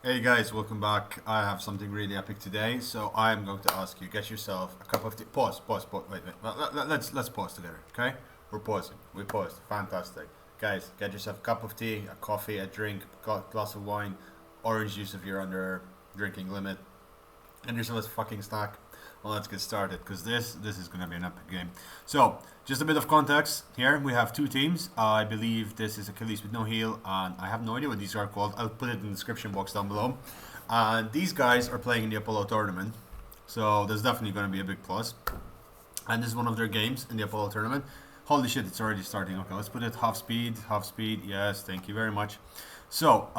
Hey guys, welcome back. I have something really epic today, so I'm going to ask you, get yourself a cup of tea. Pause, wait. Let's pause together, okay? We're pausing. We paused. Fantastic. Guys, get yourself a cup of tea, a coffee, a drink, glass of wine, orange juice if you're under drinking limit, and yourself a fucking snack. Well, let's get started because this is gonna be an epic game. So, just a bit of context here. We have two teams. I believe this is Achilles with no heal, and I have no idea what these are called. I'll put it in the description box down below. And these guys are playing in the Apollo tournament, so there's definitely going to be a big plus. And this is one of their games in the Apollo tournament. Holy shit, it's already starting. Okay, let's put it half speed. Half speed. Yes, thank you very much. So,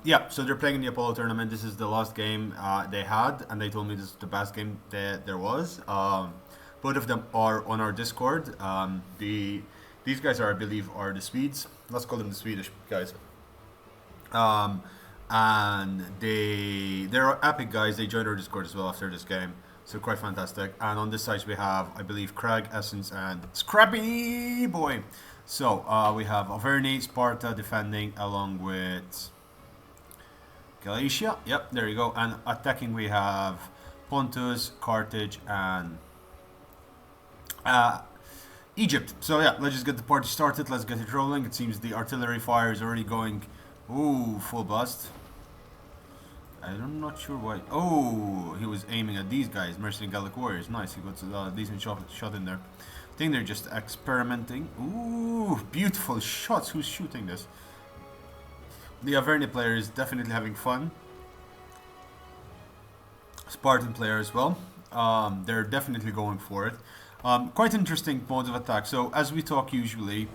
yeah, so they're playing in the Apollo tournament. This is the last game they had, and they told me this is the best game that there was. Both of them are on our Discord. These guys are, I believe, are the Swedes. Let's call them the Swedish guys. And they're epic guys. They joined our Discord as well after this game, so quite fantastic. And on this side we have, I believe, Craig, Essence, and Scrappy Boy. So we have Averni, Sparta defending along with Galatia. Yep, there you go. And attacking we have Pontus, Carthage, and Egypt. So yeah, let's just get the party started. Let's get it rolling. It seems the artillery fire is already going. Ooh, full blast. I'm not sure why. Oh, he was aiming at these guys, Mercenary Gallic Warriors. Nice, he got a decent shot in there. I think they're just experimenting. Ooh, beautiful shots. Who's shooting this? The Averni player is definitely having fun. Spartan player as well. They're definitely going for it. Quite interesting modes of attack. So as we talk usually,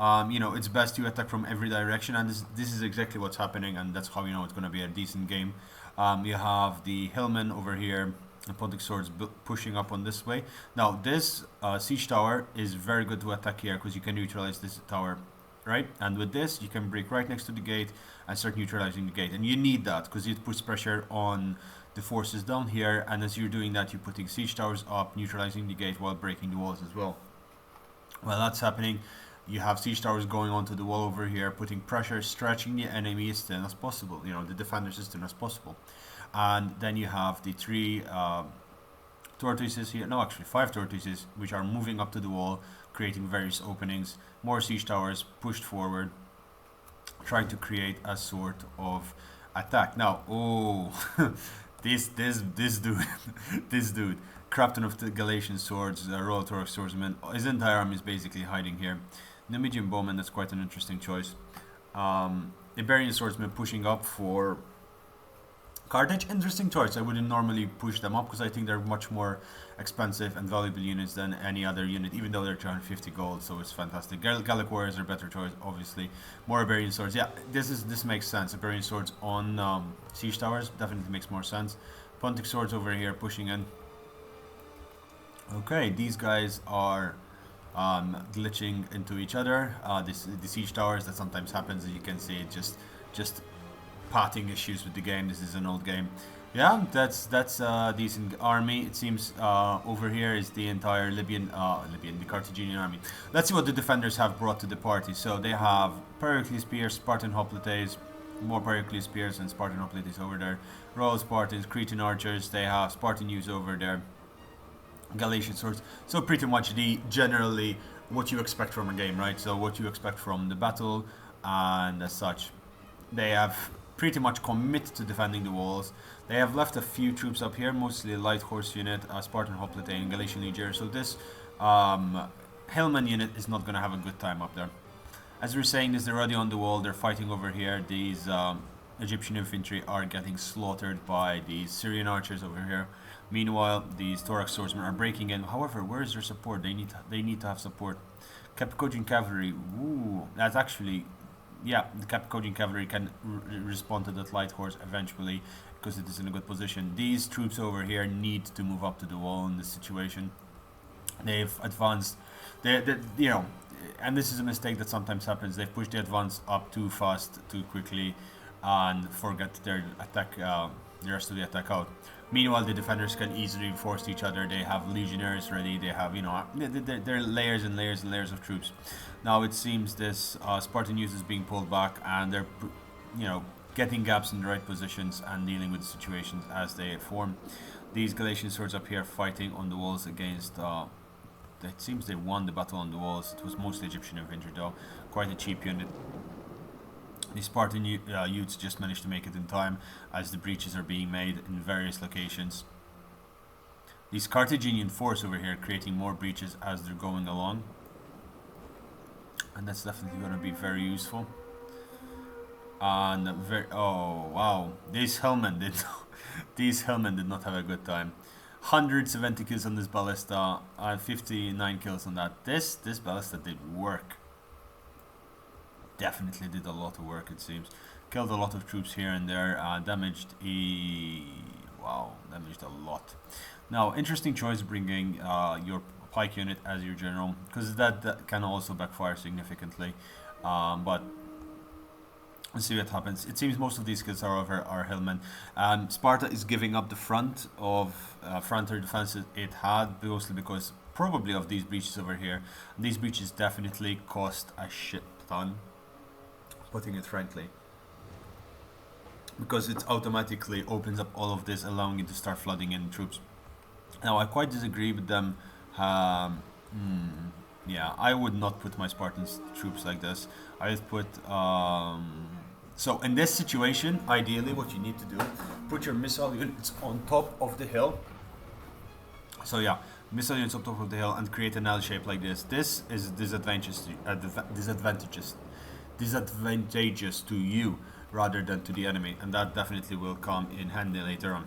it's best to attack from every direction, and this is exactly what's happening, and that's how you know it's going to be a decent game. You have the Hillman over here, and Pontic Swords pushing up on this way. Now this siege tower is very good to attack here because you can neutralize this tower, right? And with this you can break right next to the gate and start neutralizing the gate, and you need that because it puts pressure on the forces down here, and as you're doing that you're putting siege towers up, neutralizing the gate while breaking the walls as well. While that's happening, you have siege towers going onto the wall over here, putting pressure, stretching the enemy as thin as possible, the defenders as thin as possible. And then you have the three tortoises here, no actually 5 tortoises, which are moving up to the wall, creating various openings, more siege towers pushed forward, trying to create a sort of attack. Now, oh, this dude, this dude, Captain of the Galatian Swords, Royal Torque Swordsman, his entire army is basically hiding here. Numidian Bowman, that's quite an interesting choice. Iberian Swordsman pushing up for Carthage, interesting choice. I wouldn't normally push them up because I think they're much more expensive and valuable units than any other unit, even though they're 250 gold, so it's fantastic. Gallic Warriors are a better choice, obviously. More Iberian Swords, yeah, this makes sense. Iberian Swords on siege towers definitely makes more sense. Pontic Swords over here pushing in. Okay, these guys are glitching into each other. The siege towers, that sometimes happens, as you can see, just patting issues with the game. This is an old game. Yeah, that's a decent army. It seems over here is the entire the Carthaginian army. Let's see what the defenders have brought to the party. So they have Pericles Spears, Spartan Hoplites, more Pericles Spears and Spartan Hoplites over there. Royal Spartans, Cretan Archers, they have Spartan Youths over there. Galatian Swords. So pretty much generally what you expect from a game, right? So what you expect from the battle, and as such, they have pretty much committed to defending the walls. They have left a few troops up here, mostly a light horse unit, Spartan Hoplite and Galatian Legion. So this Hillman unit is not going to have a good time up there. As we're saying this, they're already on the wall, they're fighting over here. These Egyptian infantry are getting slaughtered by these Syrian archers over here. Meanwhile, these Thorax swordsmen are breaking in. However, where is their support? They need to have support. Capicodian cavalry. Ooh, that's actually, yeah. The Capicodian cavalry can respond to that light horse eventually because it is in a good position. These troops over here need to move up to the wall in this situation. They've advanced. And this is a mistake that sometimes happens. They've pushed the advance up too fast, too quickly, and forget their attack. The rest of the attack out. Meanwhile, the defenders can easily reinforce each other. They have legionnaires ready. They have, they're layers and layers and layers of troops. Now it seems this Spartan Youth is being pulled back, and they're, getting gaps in the right positions and dealing with the situations as they form. These Galatian swords up here fighting on the walls against it seems they won the battle on the walls. It was mostly Egyptian infantry though, quite a cheap unit. The Spartan youths just managed to make it in time as the breaches are being made in various locations. These Carthaginian force over here creating more breaches as they're going along, and that's definitely going to be very useful. And oh wow, these hillmen did not have a good time. 170 kills on this ballista and 59 kills on that. This ballista did work. Definitely did a lot of work, it seems. Killed a lot of troops here and there. Damaged damaged a lot. Now, interesting choice bringing your pike unit as your general, because that can also backfire significantly. But let's see what happens. It seems most of these kills are over our hillmen. Sparta is giving up the front of frontier defenses it had, mostly because probably of these breaches over here. These breaches definitely cost a shit ton, putting it frankly, because it automatically opens up all of this, allowing you to start flooding in troops. Now, I quite disagree with them. Yeah, I would not put my Spartans troops like this. I would put so in this situation, ideally what you need to do, put your missile units on top of the hill. So yeah, missile units on top of the hill and create an L shape like this. This is disadvantageous to you rather than to the enemy, and that definitely will come in handy later on.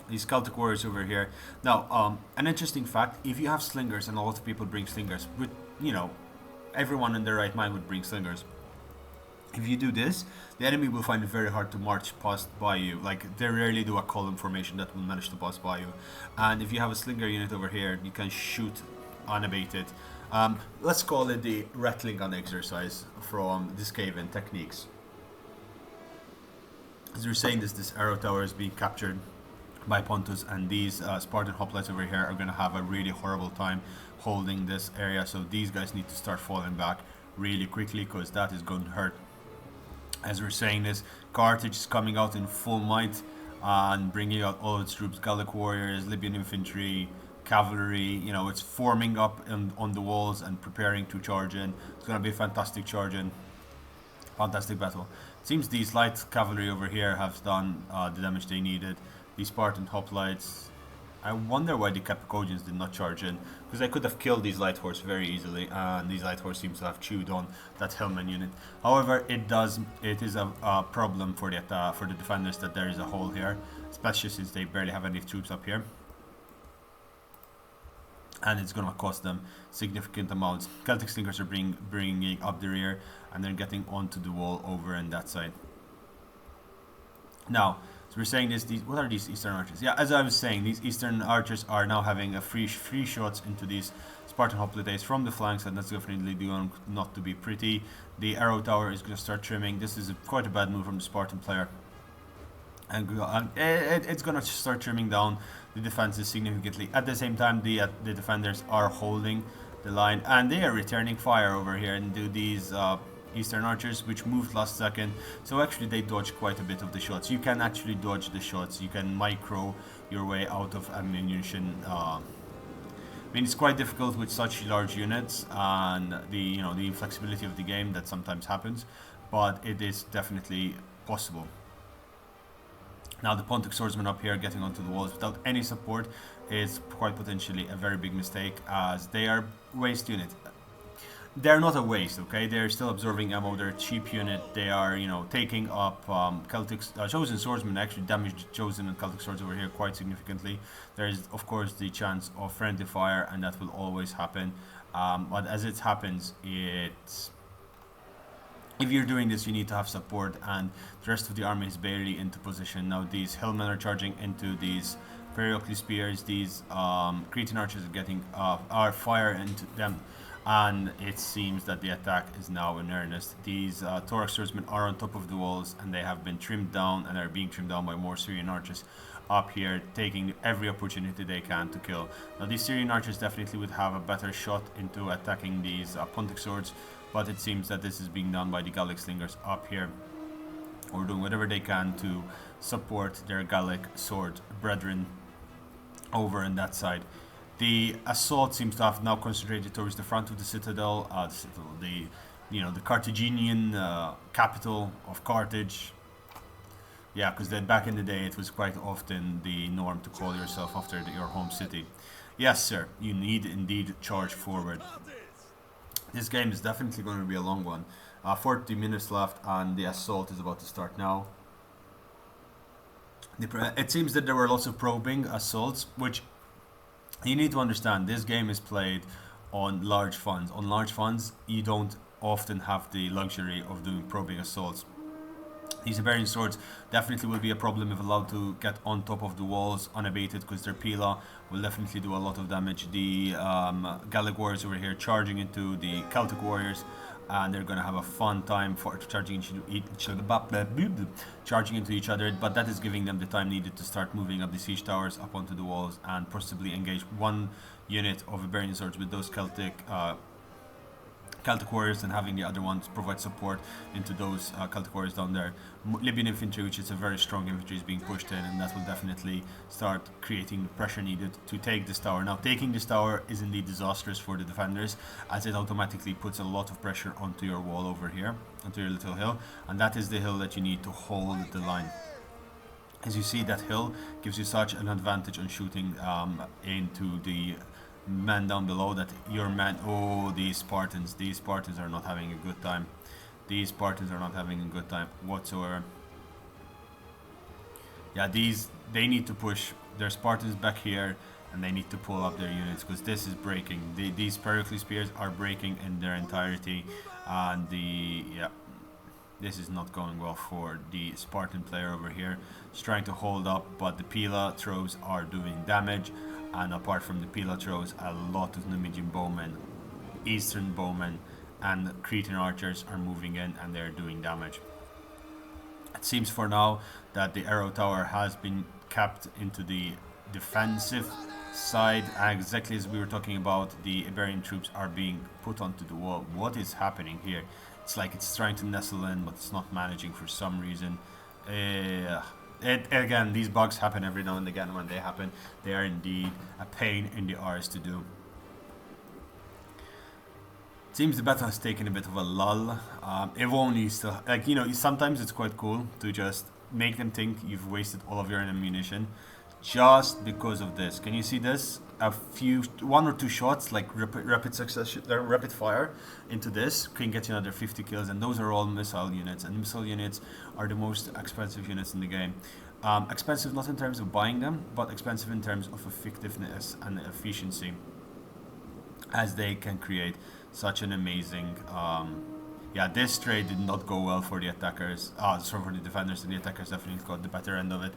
These Celtic warriors over here. Now, an interesting fact, if you have slingers, and a lot of people bring slingers, but you know, everyone in their right mind would bring slingers. If you do this, the enemy will find it very hard to march past by you. Like, they rarely do a column formation that will manage to pass by you. And if you have a slinger unit over here, you can shoot unabated. Let's call it the rattling gun exercise from this cave-in techniques. As we're saying this arrow tower is being captured by Pontus, and these Spartan hoplites over here are going to have a really horrible time holding this area, so these guys need to start falling back really quickly, because that is going to hurt. As we're saying this, Carthage is coming out in full might and bringing out all its troops, Gallic warriors, Libyan infantry, cavalry, you know, it's forming up on the walls and preparing to charge in. It's going to be a fantastic charge in, fantastic battle. It seems these light cavalry over here have done the damage they needed. These Spartan hoplites, I wonder why the Capicodians did not charge in, because I could have killed these light horse very easily, and these light horse seems to have chewed on that hillman unit. However, it is a problem for the defenders that there is a hole here, especially since they barely have any troops up here, and it's going to cost them significant amounts. Celtic slingers are bringing up the rear, and they're getting onto the wall over on that side. Now, so we're saying this. What are these Eastern archers? Yeah, as I was saying, these Eastern archers are now having a free shots into these Spartan hoplites from the flanks, and that's definitely going not to be pretty. The arrow tower is going to start trimming. This is quite a bad move from the Spartan player, and it's going to start trimming down the defenses significantly. At the same time, the defenders are holding the line, and they are returning fire over here into these Eastern archers, which moved last second, so actually they dodged quite a bit of the shots. You can actually dodge the shots, you can micro your way out of ammunition. I mean, it's quite difficult with such large units and the inflexibility of the game that sometimes happens, but it is definitely possible. Now the Pontic swordsmen up here getting onto the walls without any support is quite potentially a very big mistake, as they are waste unit. They're not a waste, okay? They're still absorbing ammo. They're a cheap unit. They are, taking up Celtic chosen swordsmen. Actually damaged chosen and Celtic swords over here quite significantly. There is, of course, the chance of friendly fire, and that will always happen. But as it happens, if you're doing this, you need to have support, and the rest of the army is barely into position. Now these hillmen are charging into these Periocle spears. These Cretan archers are getting our fire into them, and it seems that the attack is now in earnest. These Thorax swordsmen are on top of the walls, and they have been trimmed down, and are being trimmed down by more Syrian archers up here, taking every opportunity they can to kill. Now these Syrian archers definitely would have a better shot into attacking these Pontic swords, but it seems that this is being done by the Gallic slingers up here. or doing whatever they can to support their Gallic sword brethren over on that side. The assault seems to have now concentrated towards the front of the citadel, the Carthaginian capital of Carthage. Yeah, because then back in the day it was quite often the norm to call yourself after your home city. Yes, sir, you need indeed charge forward. This game is definitely going to be a long one. 40 minutes left and the assault is about to start now. It seems that there were lots of probing assaults, which you need to understand. This game is played on large funds. On large funds, you don't often have the luxury of doing probing assaults. These Iberian swords definitely will be a problem if allowed to get on top of the walls unabated, because their Pila will definitely do a lot of damage. The Gallic warriors over here charging into the Celtic warriors, and they're going to have a fun time for charging into each other, but that is giving them the time needed to start moving up the siege towers up onto the walls and possibly engage one unit of Iberian swords with those Celtic warriors, and having the other ones provide support into those Celtic warriors down there. Libyan infantry, which is a very strong infantry, is being pushed in, and that will definitely start creating the pressure needed to take this tower. Now, taking this tower is indeed disastrous for the defenders, as it automatically puts a lot of pressure onto your wall over here, onto your little hill, and that is the hill that you need to hold the line. As you see, that hill gives you such an advantage on shooting into the men down below, that your men, these Spartans are not having a good time. These Spartans are not having a good time whatsoever. Yeah, they need to push their Spartans back here, and they need to pull up their units, because this is breaking. These Pericles spears are breaking in their entirety, and this is not going well for the Spartan player over here. He's trying to hold up, but the Pila throws are doing damage. And apart from the Pila throws, a lot of Numidian bowmen, Eastern bowmen, and Cretan archers are moving in, and they're doing damage. It seems for now that the arrow tower has been kept into the defensive side, exactly as we were talking about. The Iberian troops are being put onto the wall. What is happening here? It's like it's trying to nestle in, but it's not managing for some reason. Again, these bugs happen every now and again. When they happen, they are indeed a pain in the arse to do. Seems the battle has taken a bit of a lull. It won't need to, sometimes it's quite cool to just make them think you've wasted all of your ammunition just because of this. Can you see this? One or two shots, like rapid fire into this, can get you another 50 kills, and those are all missile units, and missile units are the most expensive units in the game. Expensive not in terms of buying them, but expensive in terms of effectiveness and efficiency, as they can create such an amazing this trade did not go well for the attackers, for the defenders, and the attackers definitely got the better end of it.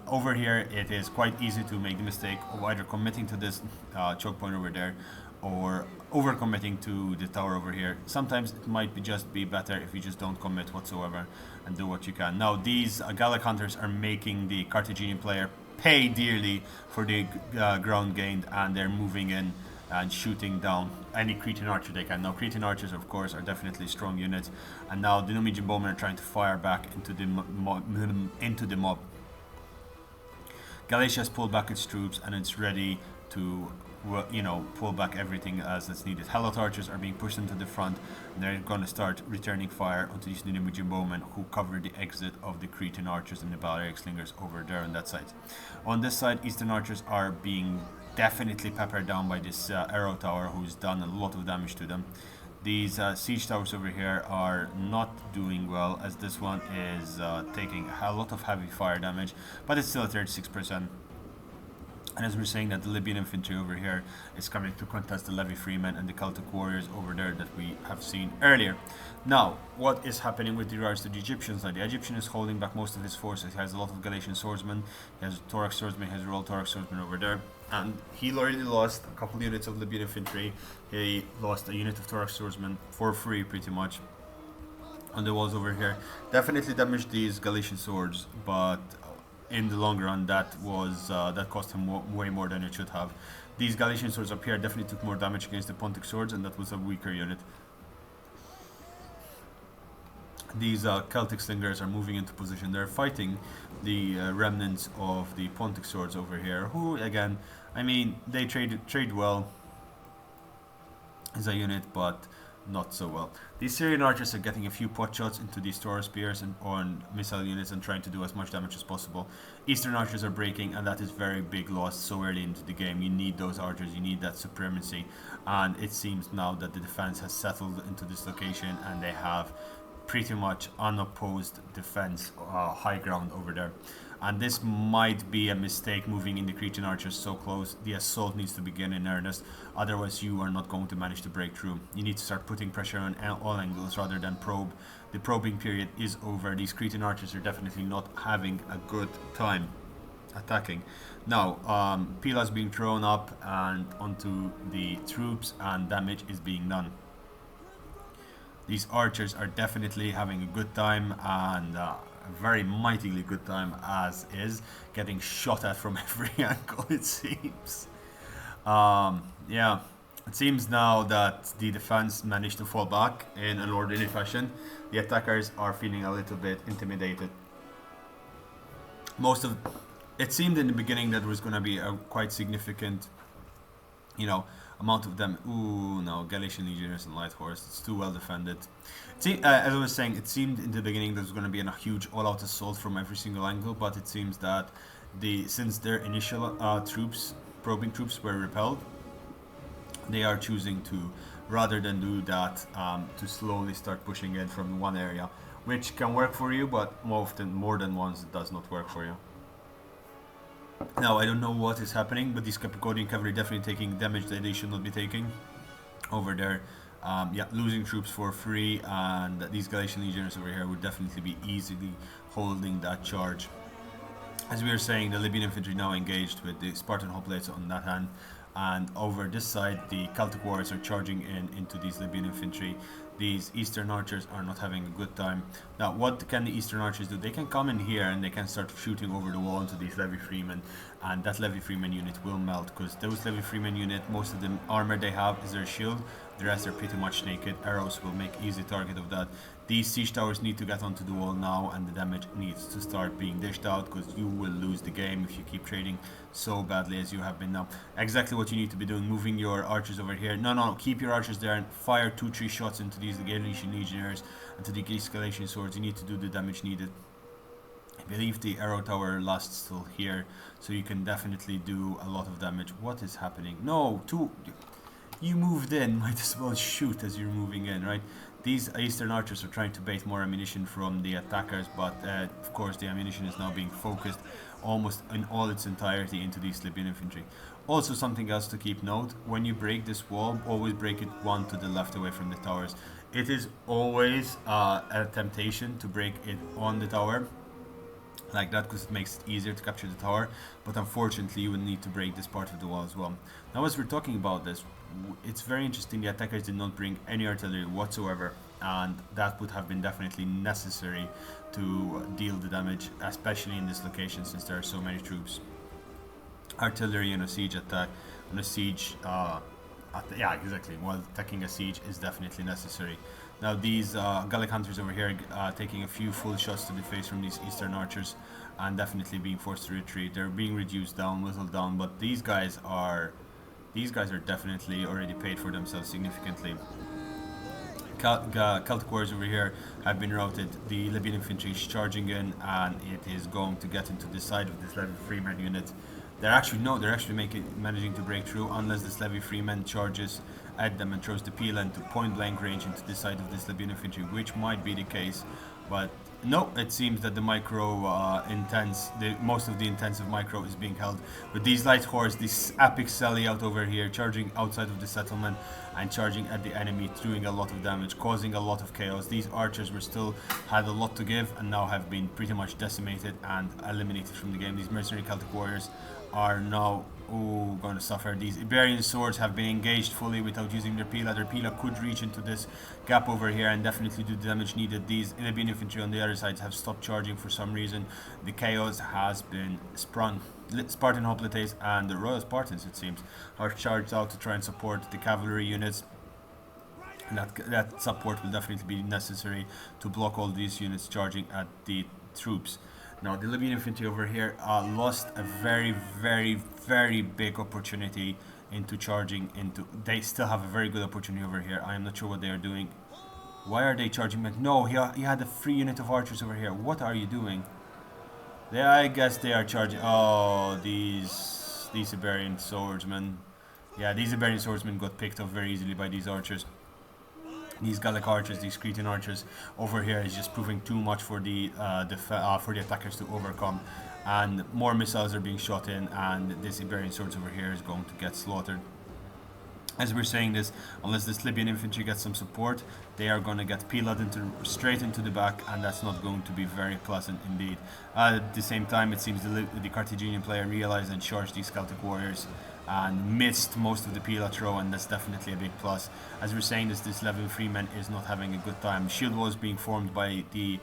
Over here, it is quite easy to make the mistake of either committing to this choke point over there, or over-committing to the tower over here. Sometimes it might just be better if you just don't commit whatsoever and do what you can. Now, these Gallic hunters are making the Carthaginian player pay dearly for the ground gained, and they're moving in and shooting down any Cretan archer they can. Now, Cretan archers, of course, are definitely strong units, and now the Numidian bowmen are trying to fire back into the mob. Galatia has pulled back its troops, and it's ready to pull back everything as it's needed. Helot archers are being pushed into the front, and they're going to start returning fire onto these Numidian bowmen who cover the exit of the Cretan archers and the Balearic slingers over there on that side. On this side, Eastern archers are being definitely peppered down by this arrow tower, who's done a lot of damage to them. These siege towers over here are not doing well, as this one is taking a lot of heavy fire damage, but it's still at 36%. And as we're saying, that the Libyan infantry over here is coming to contest the Levy Freemen and the Celtic warriors over there that we have seen earlier. Now, what is happening with regards to the Egyptian side? The Egyptian is holding back most of his forces. He has a lot of Galatian swordsmen, he has Thorax swordsmen, he has Royal Thorax swordsmen over there. And he already lost a couple units of Libyan infantry. He lost a unit of Thorax swordsmen for free, pretty much, on the walls over here. Definitely damaged these Galatian swords, but in the long run, that cost him way more than it should have. These Galatian swords up here definitely took more damage against the Pontic swords, and that was a weaker unit. These Celtic slingers are moving into position. They're fighting the remnants of the Pontic swords over here, who again, I mean, they trade well as a unit, but not so well. These Syrian archers are getting a few pot shots into these Taurus spears and on missile units and trying to do as much damage as possible. Eastern archers are breaking, and that is very big loss so early into the game. You need those archers, you need that supremacy, and it seems now that the defense has settled into this location and they have pretty much unopposed defense, high ground over there. And this might be a mistake, moving in the Cretan archers so close. The assault needs to begin in earnest, otherwise you are not going to manage to break through. You need to start putting pressure on all angles rather than probe. The probing period is over. These Cretan archers are definitely not having a good time attacking. Now, Pila's being thrown up and onto the troops, and damage is being done. These archers are definitely having a good time, and a very mightily good time as is, getting shot at from every angle, it seems. Yeah, it seems now that the defense managed to fall back in an orderly fashion. The attackers are feeling a little bit intimidated. It seemed in the beginning that there was going to be a quite significant, amount of them. Ooh, no, Galatian Legionnaires and Light Horse. It's too well defended. As I was saying, it seemed in the beginning there was going to be a huge all-out assault from every single angle, but it seems that since their initial probing troops were repelled, they are choosing to, rather than do that, to slowly start pushing in from one area, which can work for you, but more than once it does not work for you. Now, I don't know what is happening, but these Capicodian cavalry definitely taking damage that they should not be taking over there. Yeah, losing troops for free, and these Galatian legionnaires over here would definitely be easily holding that charge. As we were saying, the Libyan infantry now engaged with the Spartan hoplites on that hand, and over this side the Celtic warriors are charging into these Libyan infantry. These Eastern archers are not having a good time. Now, what can the Eastern archers do? They can come in here and they can start shooting over the wall into these Levy Freemen, and that Levy Freeman unit will melt, because those Levy Freeman unit, most of the armor they have is their shield. The rest are pretty much naked. Arrows will make easy target of that. These siege towers need to get onto the wall now, and the damage needs to start being dished out, because you will lose the game if you keep trading so badly as you have been now. Exactly what you need to be doing, moving your archers over here. No, keep your archers there and fire 2-3 shots into these Galatian legionnaires and to the Escalation swords. You need to do the damage needed. I believe the arrow tower lasts still here, so you can definitely do a lot of damage. What is happening? No, you moved in, might as well shoot as you're moving in, right? These Eastern archers are trying to bait more ammunition from the attackers, but of course the ammunition is now being focused almost in all its entirety into these Libyan infantry. Also, something else to keep note, when you break this wall, always break it one to the left away from the towers. It is always a temptation to break it on the tower like that, because it makes it easier to capture the tower, but unfortunately you would need to break this part of the wall as well. Now, as we're talking about this, it's very interesting, the attackers did not bring any artillery whatsoever, and that would have been definitely necessary to deal the damage, especially in this location since there are so many troops. Artillery on a siege attack, on a siege, yeah, exactly, while attacking a siege is definitely necessary. Now, these Gallic hunters over here taking a few full shots to the face from these Eastern archers and definitely being forced to retreat. They're being reduced down, whittled down, but these guys are definitely already paid for themselves significantly. Celtic warriors over here have been routed. The Libyan infantry is charging in, and it is going to get into the side of this Levy Freeman unit. They're actually managing to break through, unless this Levy Freeman charges at them and throws the peel into point blank range into the side of this Libyan infantry, which might be the case, but no, it seems that the most of the intensive micro is being held. But these light horse, this epic sally out over here, charging outside of the settlement and charging at the enemy, doing a lot of damage, causing a lot of chaos. These archers had a lot to give and now have been pretty much decimated and eliminated from the game. These mercenary Celtic warriors are now going to suffer. These Iberian swords have been engaged fully without using their pila. Their pila could reach into this gap over here and definitely do the damage needed. These Libyan infantry on the other side have stopped charging for some reason. The chaos has been sprung. Spartan hoplites and the Royal Spartans, it seems, are charged out to try and support the cavalry units. And that support will definitely be necessary to block all these units charging at the troops. Now the Libyan infantry over here lost a very, very, very big opportunity into charging into. They still have a very good opportunity over here. I am not sure what they are doing. Why are they charging back? No, he had a free unit of archers over here. What are you doing? I guess they are charging. Oh, these Iberian swordsmen. Yeah, these Iberian swordsmen got picked off very easily by these archers. These Gallic archers, these Cretan archers over here is just proving too much for the attackers to overcome, and more missiles are being shot in, and this Iberian swords over here is going to get slaughtered. As we're saying this, unless this Libyan infantry gets some support, they are going to get pillared straight into the back, and that's not going to be very pleasant indeed. At the same time, it seems the Carthaginian player realized and charged these Celtic warriors and missed most of the Pila throw, and that's definitely a big plus. As we're saying this level Freeman is not having a good time. Shield walls being formed by the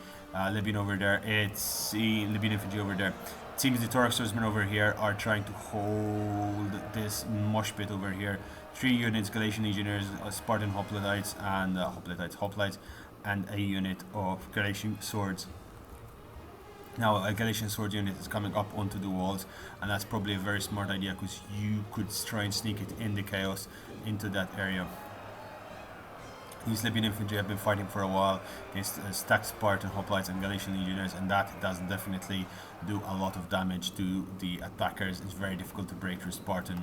Libyan over there. It's the Libyan infantry over there. It seems the Torok swordsmen over here are trying to hold this mosh pit over here. 3 units, Galatian legionnaires, Spartan hoplites, and hoplites, and a unit of Galatian swords. Now a Galatian sword unit is coming up onto the walls, and that's probably a very smart idea, because you could try and sneak it in the chaos into that area. These Libyan infantry have been fighting for a while against stacked Spartan hoplites and Galatian legionnaires, and that does definitely do a lot of damage to the attackers. It's very difficult to break through Spartan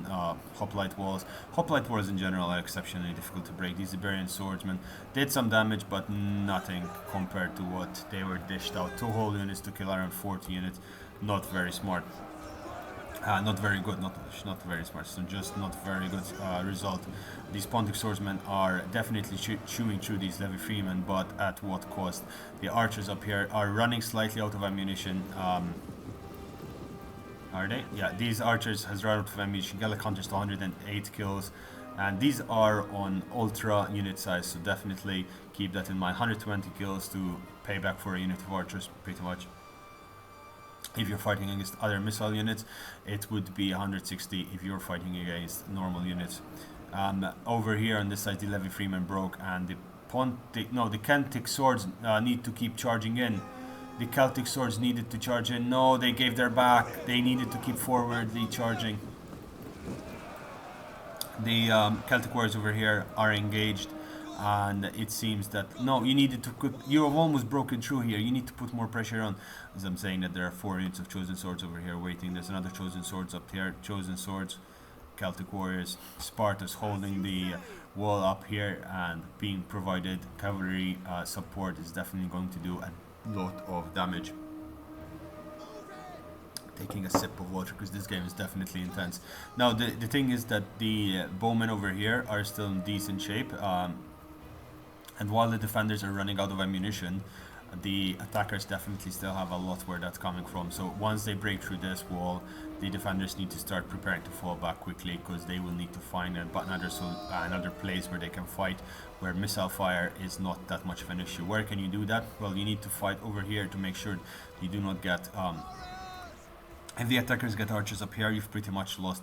hoplite walls. Hoplite walls in general are exceptionally difficult to break. These Iberian swordsmen did some damage, but nothing compared to what they were dished out. 2 whole units to kill around 40 units. Not very smart. Not very good, not very smart, so just not very good result. These Pontic swordsmen are definitely chewing through these Levy Freemen, but at what cost? The archers up here are running slightly out of ammunition. Are they? Yeah, these archers has run out of ammunition. Gallic hunters to 108 kills, and these are on ultra unit size, so definitely keep that in mind. 120 kills to pay back for a unit of archers, pretty much. If you're fighting against other missile units, it would be 160 if you're fighting against normal units. Over here on this side, the Levy Freeman broke, and the Celtic swords need to keep charging in. The Celtic swords needed to charge in. No, they gave their back. They needed to keep forwardly charging. The Celtic warriors over here are engaged, and it seems that no, you have almost broken through here. You need to put more pressure on. As I'm saying that there are 4 units of chosen swords over here waiting. There's another chosen swords up here. Chosen swords, Celtic warriors, Spartans holding the wall up here and being provided cavalry support is definitely going to do a lot of damage. Taking a sip of water because this game is definitely intense. Now the thing is that the bowmen over here are still in decent shape, and while the defenders are running out of ammunition, the attackers definitely still have a lot where that's coming from. So once they break through this wall, the defenders need to start preparing to fall back quickly, because they will need to find another place where they can fight, where missile fire is not that much of an issue. Where can you do that? Well, you need to fight over here to make sure you do not get if the attackers get archers up here, you've pretty much lost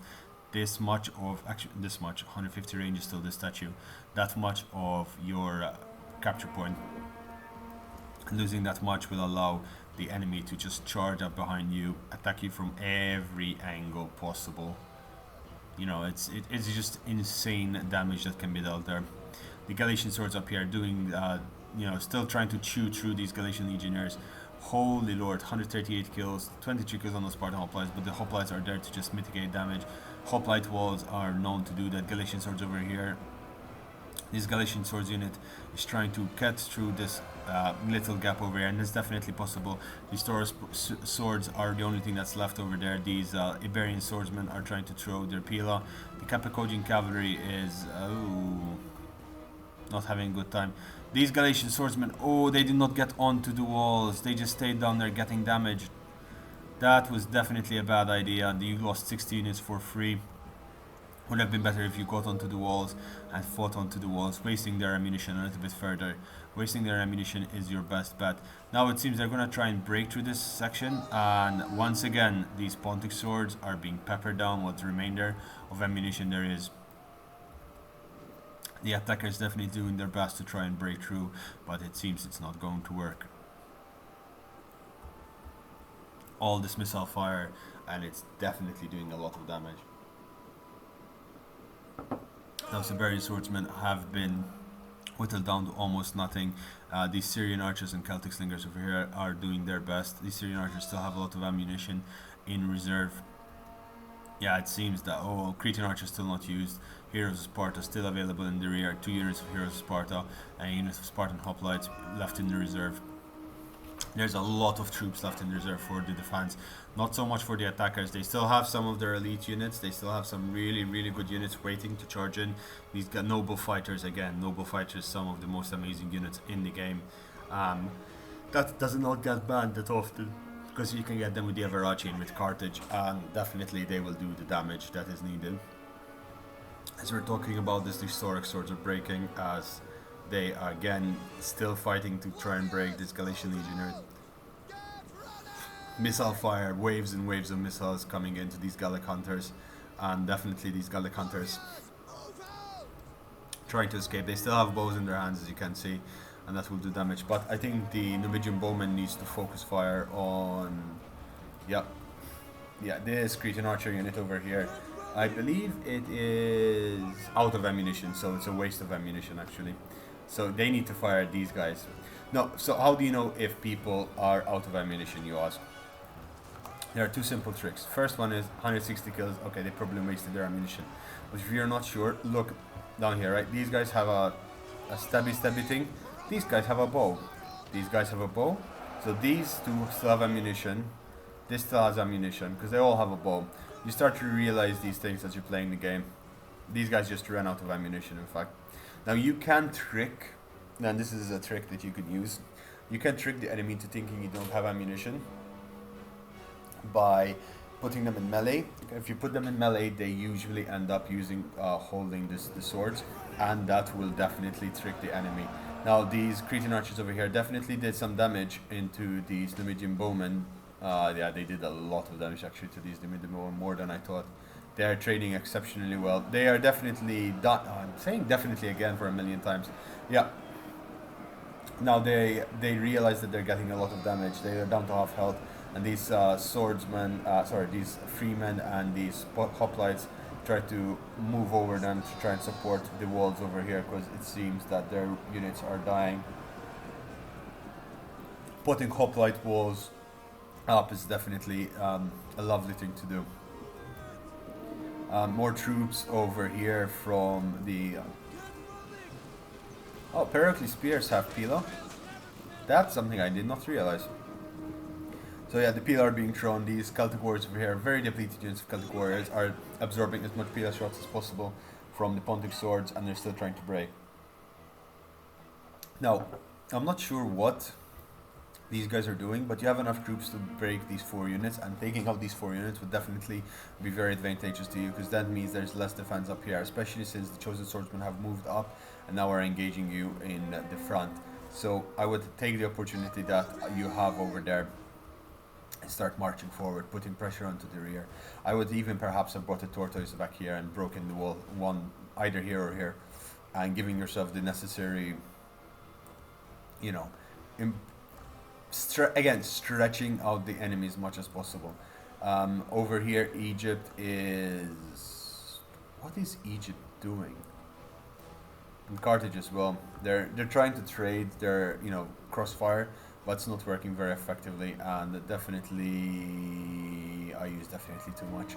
this much of, actually this much, 150 range is still the statue, that much of your capture point. Losing that much will allow the enemy to just charge up behind you, attack you from every angle possible. You know, it's just insane damage that can be dealt there. The Galatian swords up here doing, still trying to chew through these Galatian legionnaires. Holy lord, 138 kills, 23 kills on the Spartan hoplites, but the hoplites are there to just mitigate damage. Hoplite walls are known to do that. Galatian swords over here. This Galatian swords unit is trying to cut through this little gap over here, and it's definitely possible. These Taurus swords are the only thing that's left over there. These Iberian swordsmen are trying to throw their pila. The Cappadocian cavalry is not having a good time. These Galatian swordsmen, they did not get onto the walls. They just stayed down there getting damaged. That was definitely a bad idea. You lost 60 units for free. Would have been better if you got onto the walls and fought onto the walls, wasting their ammunition a little bit further. Wasting their ammunition is your best bet. Now it seems they're going to try and break through this section, and once again these Pontic swords are being peppered down what remainder of ammunition there is. The attacker is definitely doing their best to try and break through, but it seems it's not going to work. All this missile fire, and it's definitely doing a lot of damage. Now Siberian swordsmen have been whittled down to almost nothing. These Syrian archers and Celtic slingers over here are doing their best. These Syrian archers still have a lot of ammunition in reserve. Yeah, it seems that, oh, Cretan archers still not used. Heroes of Sparta still available in the rear. 2 units of Heroes of Sparta and a unit of Spartan hoplites left in the reserve. There's a lot of troops left in the reserve for the defense. Not so much for the attackers. They still have some of their elite units. They still have some really, really good units waiting to charge in. These got noble fighters again. Noble fighters, some of the most amazing units in the game. That does not get banned that often, because you can get them with the Averaci and with Carthage, and definitely they will do the damage that is needed. As we're talking about this, the historic swords are breaking as they are again still fighting to try and break this Galatian legionnaires. Missile fire, waves and waves of missiles coming into these Gallic hunters, and definitely these Gallic hunters trying to escape. They still have bows in their hands, as you can see, and that will do damage. But I think the Numidian bowman needs to focus fire on, this Cretan archer unit over here. I believe it is out of ammunition, so it's a waste of ammunition actually. So they need to fire these guys. No, so how do you know if people are out of ammunition, you ask? There are two simple tricks. First one is 160 kills. Okay, they probably wasted their ammunition. But if you're not sure, look down here, right? These guys have a stabby thing. These guys have a bow. These guys have a bow. So these two still have ammunition. This still has ammunition, because they all have a bow. You start to realize these things as you're playing the game. These guys just ran out of ammunition, in fact. Now you can trick, and this is a trick that you could use. You can trick the enemy into thinking you don't have ammunition by putting them in melee. If you put them in melee, they usually end up using holding the swords, and that will definitely trick the enemy. Now these Cretan archers over here definitely did some damage into these Numidian bowmen. Yeah, they did a lot of damage actually to these Numidian bowmen, more than I thought. They are trading exceptionally well. They are definitely done. I'm saying definitely again for a million times. Yeah. Now they realize that they're getting a lot of damage. They are down to half health, and these swordsmen, these freemen and these hoplites try to move over them to try and support the walls over here, because it seems that their units are dying. Putting hoplite walls up is definitely a lovely thing to do. More troops over here from the... Oh, Pericles spears have Pila. That's something I did not realize. So yeah, the Pila are being thrown. These Celtic warriors over here, very depleted units of Celtic warriors, are absorbing as much Pila shots as possible from the Pontic swords, and they're still trying to break. Now, I'm not sure what these guys are doing, but you have enough troops to break these 4 units, and taking out these 4 units would definitely be very advantageous to you, because that means there's less defense up here, especially since the chosen swordsmen have moved up and now are engaging you in the front. So I would take the opportunity that you have over there and start marching forward, putting pressure onto the rear. I would even perhaps have brought a tortoise back here and broken the wall, one either here or here, and giving yourself the necessary, you know, stretching out the enemy as much as possible. Over here, Egypt is... What is Egypt doing? And Carthage as well. They're trying to trade their, crossfire, but it's not working very effectively, and definitely... I use definitely too much.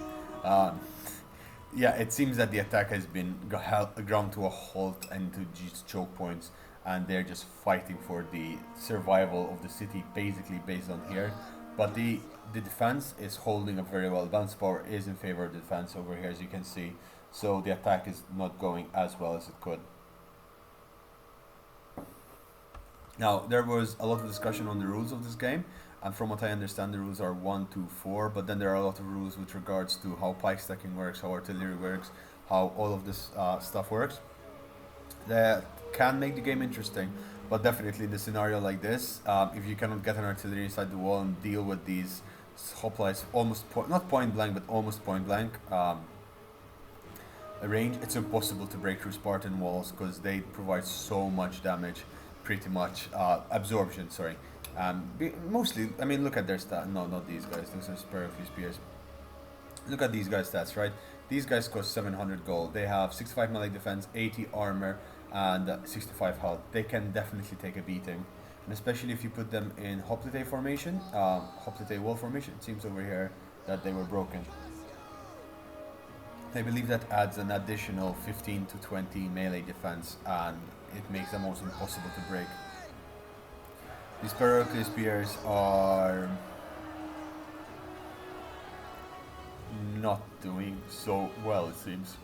Yeah, it seems that the attack has been ground to a halt and to just choke points, and they're just fighting for the survival of the city, basically based on here. But the defense is holding up very well. Balance power is in favor of the defense over here, as you can see. So the attack is not going as well as it could. Now, there was a lot of discussion on the rules of this game, and from what I understand, the rules are 1, 2, 4, but then there are a lot of rules with regards to how pike stacking works, how artillery works, how all of this stuff works. That can make the game interesting, but definitely in the scenario like this, if you cannot get an artillery inside the wall and deal with these hoplites almost not point blank, but almost point blank, range, it's impossible to break through Spartan walls because they provide so much damage, pretty much absorption. Sorry, mostly. I mean, look at their stat. No, not these guys. Those are Sparacles Spears. Look at these guys' stats, right? These guys cost 700 gold. They have 65 melee defense, 80 armor, and 65 health. They can definitely take a beating, and especially if you put them in hoplite formation, hoplite wall formation. It seems over here that they were broken. I believe that adds an additional 15 to 20 melee defense, and it makes them almost impossible to break. These Pericles Spears are not doing so well, it seems.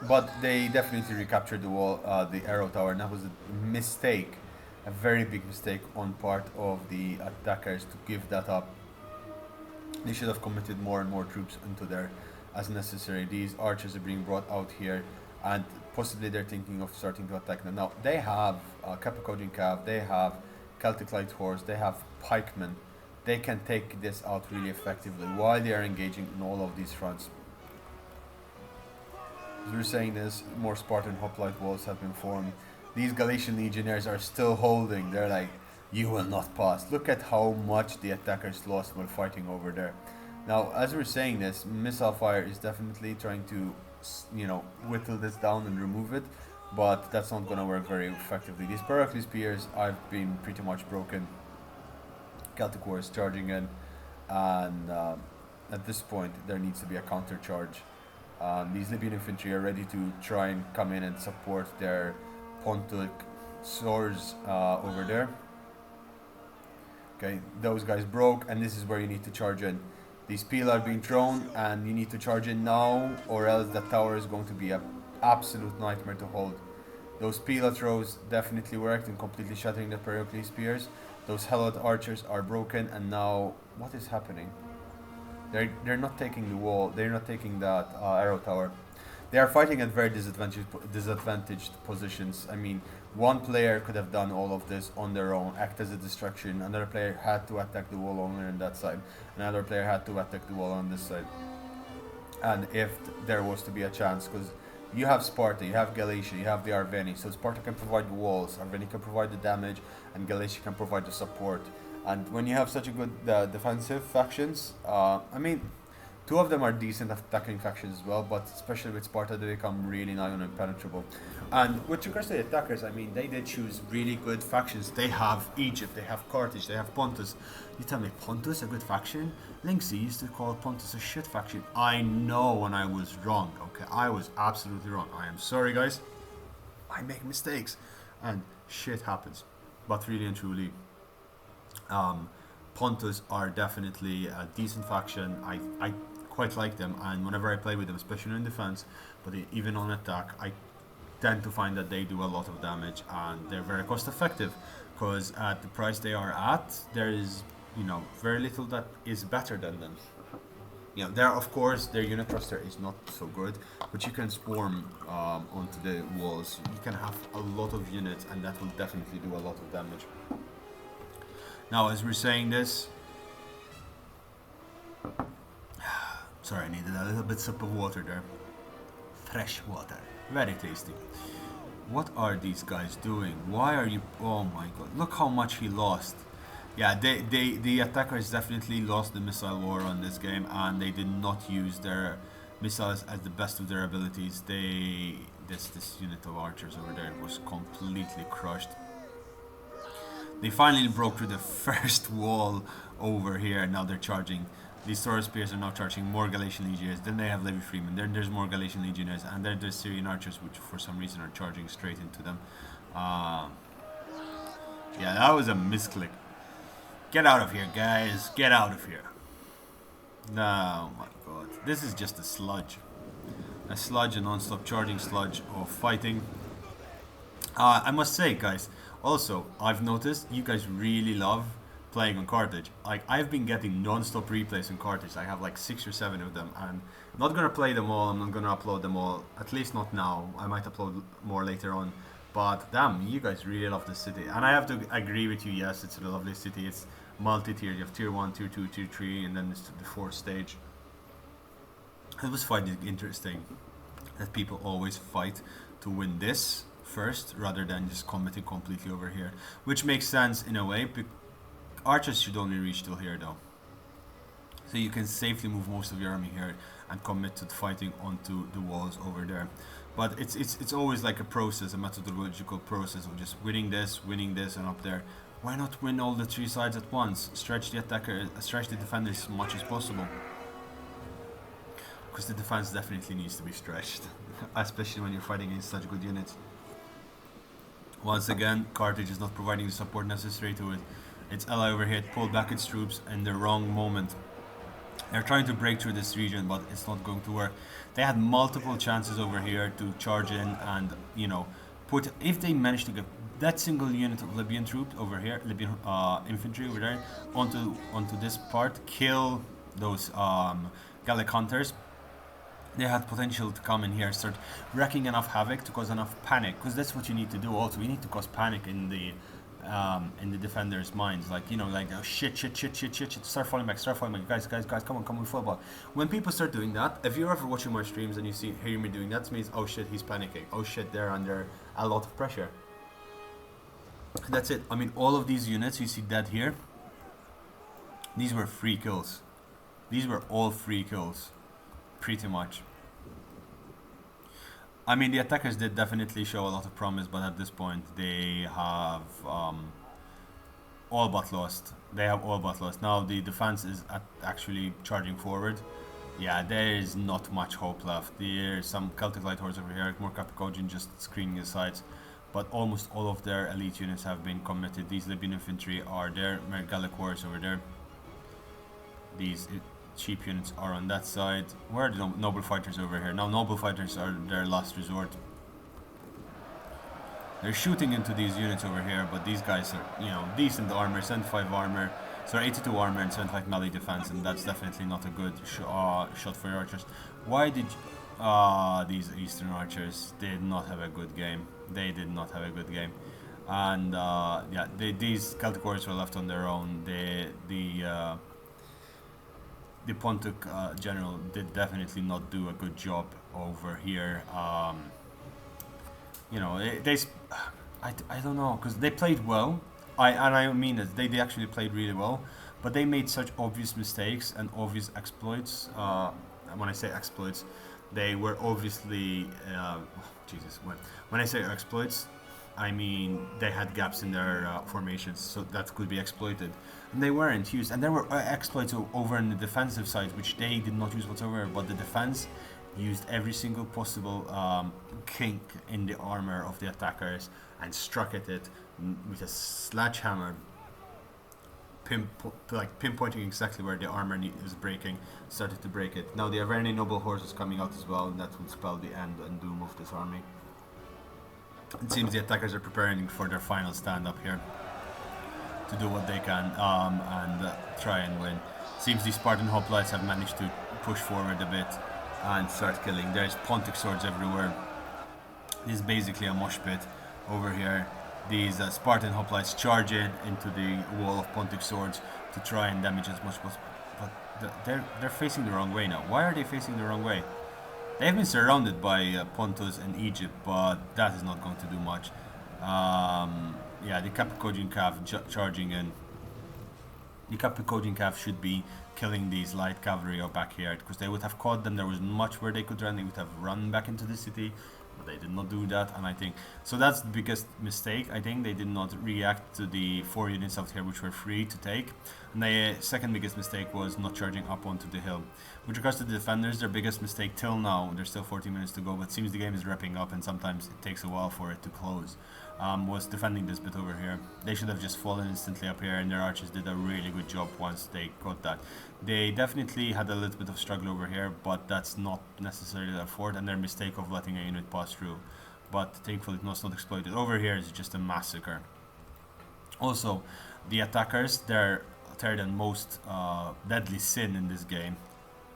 But they definitely recaptured the wall, the arrow tower, and that was a mistake, a very big mistake on part of the attackers to give that up. They should have committed more and more troops into there as necessary. These archers are being brought out here, and possibly they're thinking of starting to attack them. Now, they have Capicodian Cav, they have Celtic Light Horse, they have pikemen. They can take this out really effectively while they are engaging in all of these fronts. As we were saying this, more Spartan hoplite walls have been formed. These Galatian legionnaires are still holding. They're like, you will not pass. Look at how much the attackers lost while fighting over there. Now, as we're saying this, missile fire is definitely trying to, you know, whittle this down and remove it, but that's not going to work very effectively. These Pericles Spears have been pretty much broken. Celtic War is charging in, and at this point there needs to be a counter charge. These Libyan infantry are ready to try and come in and support their Pontic swords over there. Okay, those guys broke, and this is where you need to charge in. These peel are being thrown, and you need to charge in now, or else the tower is going to be an absolute nightmare to hold. Those peel throws definitely worked in completely shattering the Pericles Spears. Those Helot archers are broken, and now what is happening? They're not taking the wall. They're not taking that arrow tower. They are fighting at very disadvantaged positions. I mean, one player could have done all of this on their own, act as a distraction. Another player had to attack the wall on that side. Another player had to attack the wall on this side. And if there was to be a chance, because you have Sparta, you have Galatia, you have the Arveni. So Sparta can provide the walls, Arveni can provide the damage, and Galatia can provide the support. And when you have such a good defensive factions, I mean, two of them are decent attacking factions as well, but especially with Sparta, they become really nigh on impenetrable. And with regards to the attackers, I mean, they did choose really good factions. They have Egypt, they have Carthage, they have Pontus. You tell me, Pontus a good faction? Linksy used to call Pontus a shit faction. I know when I was wrong, okay? I was absolutely wrong. I am sorry, guys. I make mistakes, and shit happens. But really and truly, Pontus are definitely a decent faction. I quite like them, and whenever I play with them, especially in defense, but even on attack, I tend to find that they do a lot of damage, and they're very cost effective, because at the price they are at, there is, you know, very little that is better than them. You know, there, of course, their unit thruster is not so good, but you can swarm onto the walls. You can have a lot of units, and that will definitely do a lot of damage. Now, as we're saying this, sorry, I needed a little bit sip of water there. Fresh water, very tasty. What are these guys doing? Why are you? Oh my god! Look how much he lost. Yeah, the attackers definitely lost the missile war on this game, and they did not use their missiles at the best of their abilities. This unit of archers over there was completely crushed. They finally broke through the first wall over here. Now they're charging. These Taurus Spears are now charging more Galatian Legionnaires. Then they have Levi Freeman. Then there's more Galatian Legionnaires. And then there's Syrian archers, which for some reason are charging straight into them. Yeah, that was a misclick. Get out of here, guys. Get out of here. No, my god. This is just a sludge. A sludge, a non-stop charging sludge of fighting. I must say, guys, also, I've noticed you guys really love playing on Carthage. Like, I've been getting non-stop replays on Carthage. I have like 6 or 7 of them, and I'm not gonna play them all. I'm not gonna upload them all, at least not now. I might upload more later on. But damn, you guys really love this city, and I have to agree with you. Yes, it's a lovely city. It's multi-tier. You have tier 1, tier 2, tier 3, and then it's the 4th stage. It was quite interesting. that people always fight to win this first rather than just committing completely over here, which makes sense in a way. Archers should only reach till here though, so you can safely move most of your army here and commit to fighting onto the walls over there. But it's always like a process, a methodological process of just winning this, and up there. Why not win all the three sides at once? Stretch the attacker, stretch the defenders as much as possible. Because the defense definitely needs to be stretched, especially when you're fighting against such good units. Once again, Carthage is not providing the support necessary to it. Its ally over here pulled back its troops in the wrong moment. They're trying to break through this region, but it's not going to work. They had multiple chances over here to charge in and, you know, put, if they managed to get that single unit of Libyan troops over here, Libyan infantry over there, onto this part, kill those Gallic hunters, they had potential to come in here, start wreaking enough havoc to cause enough panic, because that's what you need to do. Also, you need to cause panic in the defenders' minds, like, you know, like, oh, shit, start falling back, guys, come on, we fall back. When people start doing that, if you're ever watching my streams and you hear me doing that, it means, oh shit, he's panicking, oh shit, they're under a lot of pressure. That's it. I mean, all of these units you see dead here, these were free kills. These were all free kills, pretty much. I mean, the attackers did definitely show a lot of promise, but at this point they have all but lost. Now the defense is actually charging forward. Yeah, there is not much hope left. There's some Celtic Light Horse over here, more Carthaginian just screening the sides, but almost all of their elite units have been committed. These Libyan infantry are there, Gallic warriors over there. These cheap units are on that side. Where are the noble fighters over here? Now noble fighters are their last resort. They're shooting into these units over here, but these guys are, you know, decent armor, 75 armor, so 82 armor and 75 melee defense, and that's definitely not a good shot for your archers. Why did these Eastern archers did not have a good game? They did not have a good game, and yeah, these Celtic warriors were left on their own. The Pontic general did definitely not do a good job over here. You know, I don't know, because they played well. I mean it, they actually played really well, but they made such obvious mistakes and obvious exploits. When I say exploits, they were obviously Jesus. When I say exploits, I mean they had gaps in their formations, so that could be exploited, and they weren't used. And there were exploits over on the defensive side, which they did not use whatsoever. But the defense used every single possible kink in the armor of the attackers and struck at it with a sledgehammer, pinpointing exactly where the armor is breaking. Started to break it. Now the Averni noble horse is coming out as well, and that would spell the end and doom of this army. It seems the attackers are preparing for their final stand up here to do what they can and try and win. Seems these Spartan hoplites have managed to push forward a bit and start killing. There's Pontic swords everywhere. This is basically a mosh pit over here. These Spartan hoplites charge into the wall of Pontic swords to try and damage as much as possible. But they're facing the wrong way now. Why are they facing the wrong way? They've been surrounded by Pontus and Egypt, but that is not going to do much. Yeah, the Capicodian Cav charging in. The Capicodian Cav should be killing these light cavalry up back here, because they would have caught them. There was much where they could run. They would have run back into the city, but they did not do that. And I think so that's the biggest mistake. I think they did not react to the 4 units out here which were free to take. And the second biggest mistake was not charging up onto the hill. With regards to the defenders, their biggest mistake till now, there's still 40 minutes to go, but it seems the game is wrapping up and sometimes it takes a while for it to close, was defending this bit over here. They should have just fallen instantly up here, and their archers did a really good job once they got that. They definitely had a little bit of struggle over here, but that's not necessarily their fault, and their mistake of letting a unit pass through. But thankfully it was not exploited. Over here is just a massacre. Also, the attackers, they're third and most deadly sin in this game.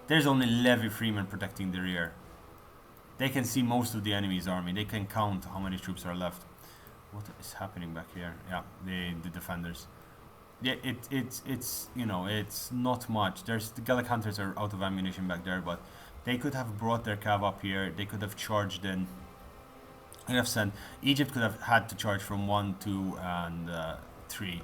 There's only Levi Freeman protecting the rear. They can see most of the enemy's army. They can count how many troops are left. What is happening back here? Yeah, the defenders. Yeah, it's you know, it's not much. There's the Gallic hunters are out of ammunition back there, but They could have brought their cav up here. They could have charged in. They have sent. Egypt could have had to charge from 1, 2, and 3,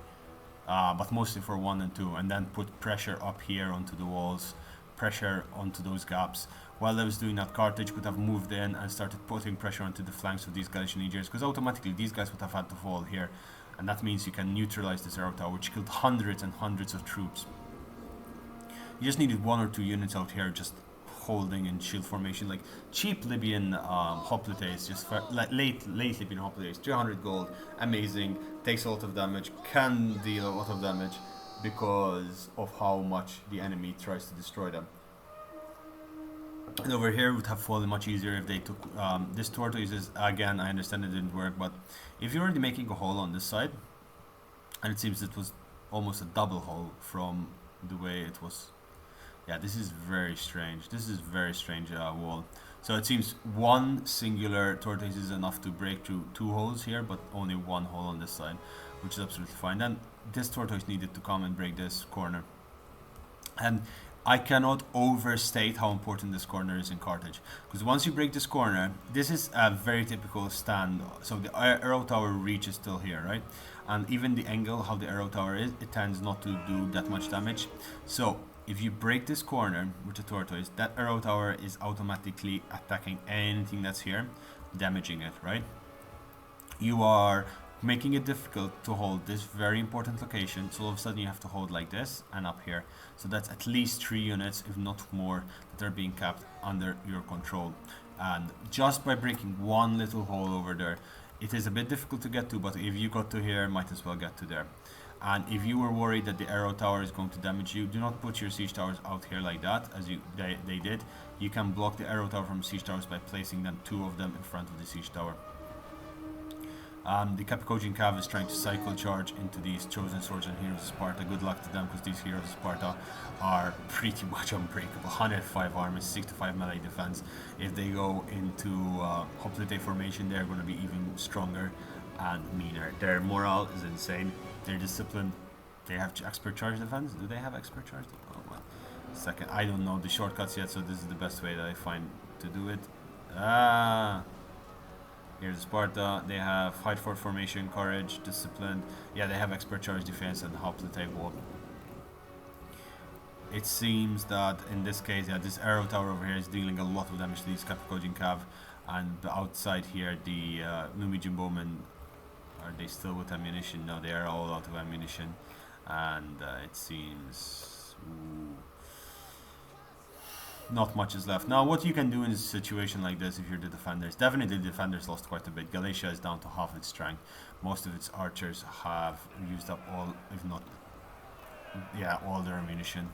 but mostly for 1 and 2, and then put pressure up here onto the walls, pressure onto those gaps. While they was doing that, Carthage could have moved in and started putting pressure onto the flanks of these Galician legions, because automatically these guys would have had to fall here, and that means you can neutralize this arrow tower, which killed hundreds and hundreds of troops. You just needed 1 or 2 units out here just holding in shield formation, like cheap Libyan hoplites, just for, like late Libyan hoplites, 300 gold, amazing, takes a lot of damage, can deal a lot of damage because of how much the enemy tries to destroy them. And over here would have fallen much easier if they took this tortoise. Again, I understand it didn't work, but if you're already making a hole on this side, and it seems it was almost a double hole from the way it was. Yeah, this is very strange. This is very strange wall. So it seems 1 singular tortoise is enough to break through 2 holes here, but only 1 hole on this side, which is absolutely fine. Then this tortoise needed to come and break this corner. And I cannot overstate how important this corner is in Carthage, because once you break this corner, this is a very typical stand. So the arrow tower reach is still here, right? And even the angle how the arrow tower is, it tends not to do that much damage. So if you break this corner with the tortoise, that arrow tower is automatically attacking anything that's here, damaging it, right? You are making it difficult to hold this very important location, so all of a sudden you have to hold like this and up here. So that's at least 3 units, if not more, that are being kept under your control. And just by breaking 1 little hole over there, it is a bit difficult to get to, but if you got to here, might as well get to there. And if you were worried that the arrow tower is going to damage you, do not put your siege towers out here like that, as they did. You can block the arrow tower from siege towers by placing them, 2 of them in front of the siege tower. The Capicodian Cav is trying to cycle charge into these chosen swords and heroes of Sparta. Good luck to them, because these heroes of Sparta are pretty much unbreakable. 105 armor, 65 melee defense. If they go into hoplite formation, they're going to be even stronger and meaner. Their morale is insane. Their discipline, they have expert charge defense. Do they have expert charge? Oh, well. Second, I don't know the shortcuts yet, so this is the best way that I find to do it. Here's Sparta. They have fight for formation, courage, discipline. Yeah, they have expert charge defense and hoplite wall. It seems that in this case, yeah, this arrow tower over here is dealing a lot of damage to these Capicodian Cav, and the outside here, the Numidian bowmen. Are they still with ammunition? No, they are all out of ammunition, and it seems not much is left. Now, what you can do in a situation like this, if you're the defenders, definitely the defenders lost quite a bit. Galatia is down to half its strength. Most of its archers have used up all, if not, yeah, all their ammunition.